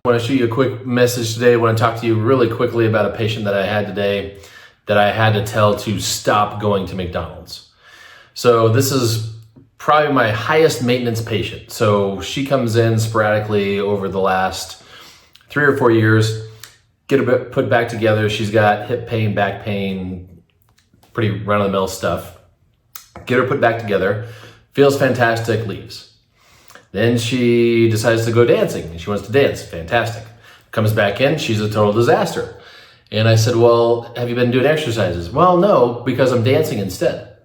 I want to shoot you a quick message today. I want to talk to you really quickly about a patient that I had today that I had to tell to stop going to McDonald's. So this is probably my highest maintenance patient. So she comes in sporadically over the last 3 or 4 years, get her put back together. She's got hip pain, back pain, pretty run-of-the-mill stuff. Get her put back together, feels fantastic, leaves. Then she decides to go dancing and she wants to dance. Fantastic. Comes back in, she's a total disaster. And I said, well, have you been doing exercises? Well, no, because I'm dancing instead.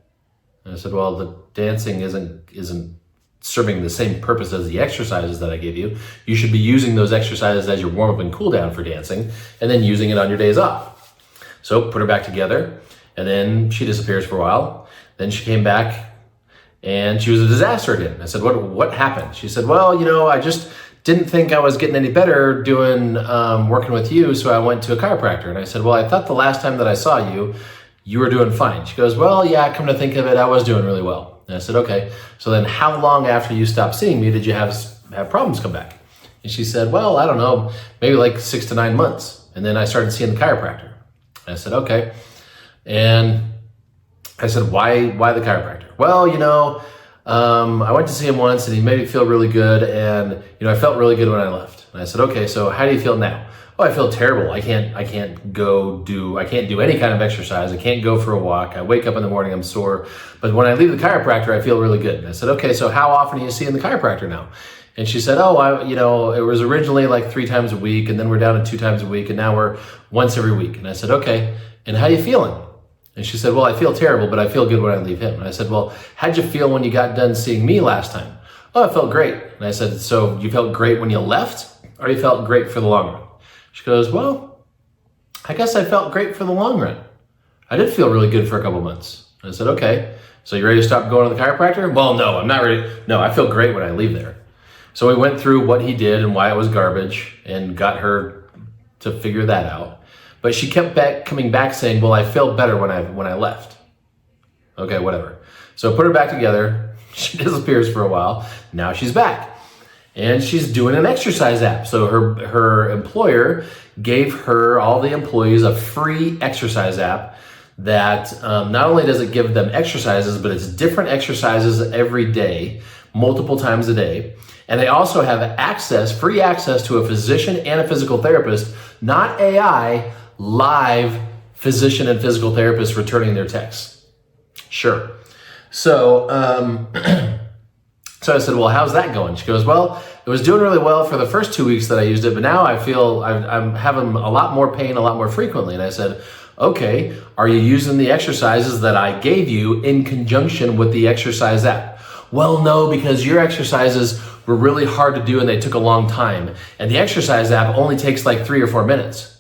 And I said, well, the dancing isn't serving the same purpose as the exercises that I give you. You should be using those exercises as your warm up and cool down for dancing and then using it on your days off. So put her back together and then she disappears for a while. Then she came back and she was a disaster again. I said, what happened? She said, well, I just didn't think I was getting any better doing working with you, so I went to a chiropractor. And I said, well, I thought the last time that I saw you, you were doing fine. She goes, well, yeah, come to think of it, I was doing really well. And I said, okay, so then how long after you stopped seeing me did you have problems come back? And she said, well, I don't know, maybe like 6 to 9 months. And then I started seeing the chiropractor. And I said, okay. And I said, why the chiropractor? Well, I went to see him once and he made me feel really good. And, I felt really good when I left. And I said, okay, so how do you feel now? Oh, I feel terrible. I can't do any kind of exercise. I can't go for a walk. I wake up in the morning, I'm sore. But when I leave the chiropractor, I feel really good. And I said, okay, so how often are you seeing the chiropractor now? And she said, it was originally like 3 times a week and then we're down to 2 times a week and now we're once every week. And I said, okay, and how are you feeling? And she said, well, I feel terrible, but I feel good when I leave him. And I said, well, how'd you feel when you got done seeing me last time? Oh, I felt great. And I said, so you felt great when you left or you felt great for the long run? She goes, well, I guess I felt great for the long run. I did feel really good for a couple months. And I said, okay, so you ready to stop going to the chiropractor? Well, no, I'm not ready. No, I feel great when I leave there. So we went through what he did and why it was garbage and got her to figure that out. But she kept coming back saying, well, I felt better when I left. Okay, whatever. So put her back together. She disappears for a while. Now she's back. And she's doing an exercise app. So her employer gave her, all the employees, a free exercise app that not only does it give them exercises, but it's different exercises every day, multiple times a day. And they also have free access to a physician and a physical therapist, not AI, live physician and physical therapist returning their texts. Sure. So, so I said, well, how's that going? She goes, well, it was doing really well for the first 2 weeks that I used it, but now I feel I'm having a lot more pain a lot more frequently. And I said, okay, are you using the exercises that I gave you in conjunction with the exercise app? Well, no, because your exercises were really hard to do and they took a long time. And the exercise app only takes like 3 or 4 minutes.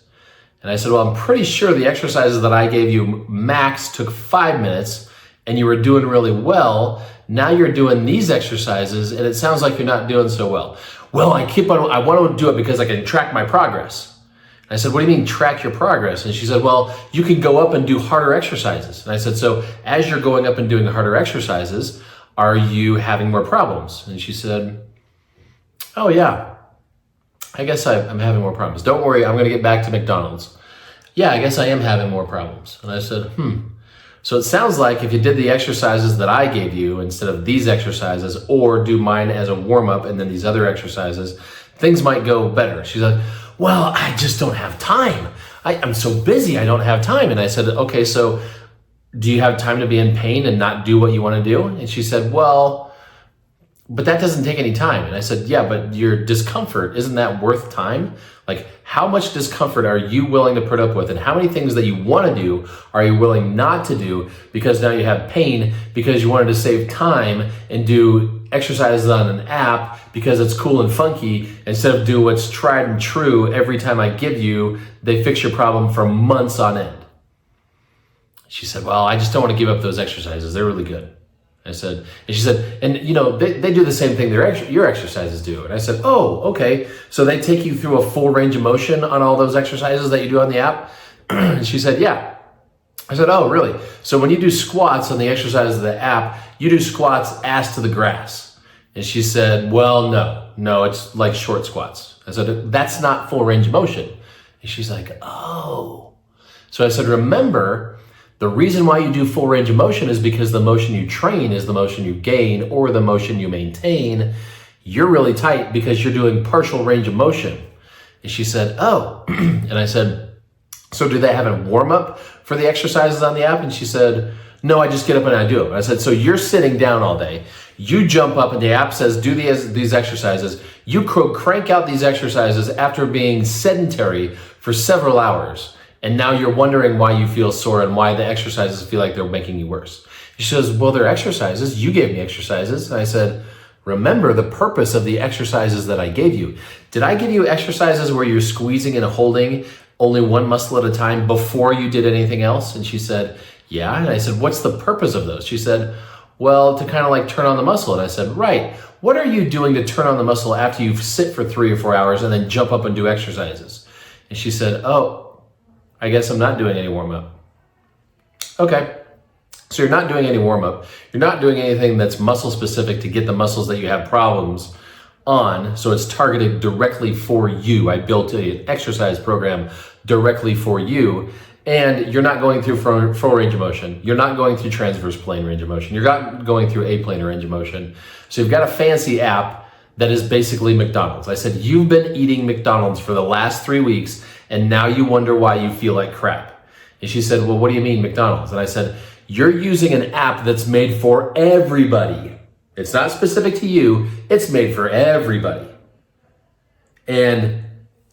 And I said, well, I'm pretty sure the exercises that I gave you max took 5 minutes and you were doing really well. Now you're doing these exercises and it sounds like you're not doing so well. Well, I want to do it because I can track my progress. And I said, what do you mean track your progress? And she said, well, you can go up and do harder exercises. And I said, so as you're going up and doing harder exercises, are you having more problems? And she said, oh yeah. I guess I'm having more problems. Don't worry, I'm going to get back to McDonald's. Yeah, I guess I am having more problems. And I said, So it sounds like if you did the exercises that I gave you instead of these exercises, or do mine as a warm-up and then these other exercises, things might go better. She's like, well, I just don't have time. I'm so busy, I don't have time. And I said, okay, so do you have time to be in pain and not do what you want to do? And she said, well, but that doesn't take any time. And I said, yeah, but your discomfort, isn't that worth time? Like, how much discomfort are you willing to put up with? And how many things that you want to do are you willing not to do because now you have pain because you wanted to save time and do exercises on an app because it's cool and funky instead of do what's tried and true every time I give you, they fix your problem for months on end. She said, well, I just don't want to give up those exercises. They're really good. I said, and she said, and they do the same thing your exercises do. And I said, oh, okay. So they take you through a full range of motion on all those exercises that you do on the app? And she said, yeah. I said, oh, really? So when you do squats on the exercises of the app, you do squats ass to the grass. And she said, well, no. no, it's like short squats. I said, that's not full range of motion. And she's like, oh. So I said, remember, the reason why you do full range of motion is because the motion you train is the motion you gain or the motion you maintain. You're really tight because you're doing partial range of motion. And she said, oh. And I said, so do they have a warm up for the exercises on the app? And she said, no, I just get up and I do it. I said, so you're sitting down all day. You jump up and the app says, do these exercises. You crank out these exercises after being sedentary for several hours. And now you're wondering why you feel sore and why the exercises feel like they're making you worse. She says, well, they're exercises. You gave me exercises. And I said, remember the purpose of the exercises that I gave you. Did I give you exercises where you're squeezing and holding only one muscle at a time before you did anything else? And she said, yeah. And I said, what's the purpose of those? She said, well, to kind of like turn on the muscle. And I said, right. What are you doing to turn on the muscle after you sit for 3 or 4 hours and then jump up and do exercises? And she said, oh, I guess I'm not doing any warm up. Okay. So you're not doing any warm up. You're not doing anything that's muscle specific to get the muscles that you have problems on. So it's targeted directly for you. I built an exercise program directly for you. And you're not going through full range of motion. You're not going through transverse plane range of motion. You're not going through aplanar range of motion. So you've got a fancy app that is basically McDonald's. I said, you've been eating McDonald's for the last 3 weeks, and now you wonder why you feel like crap. And she said, well, what do you mean McDonald's? And I said, you're using an app that's made for everybody. It's not specific to you. It's made for everybody. And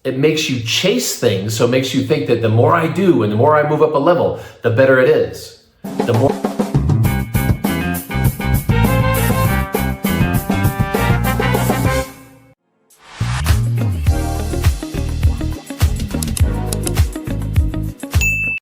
it makes you chase things, so it makes you think that the more I do and the more I move up a level, the better it is. The more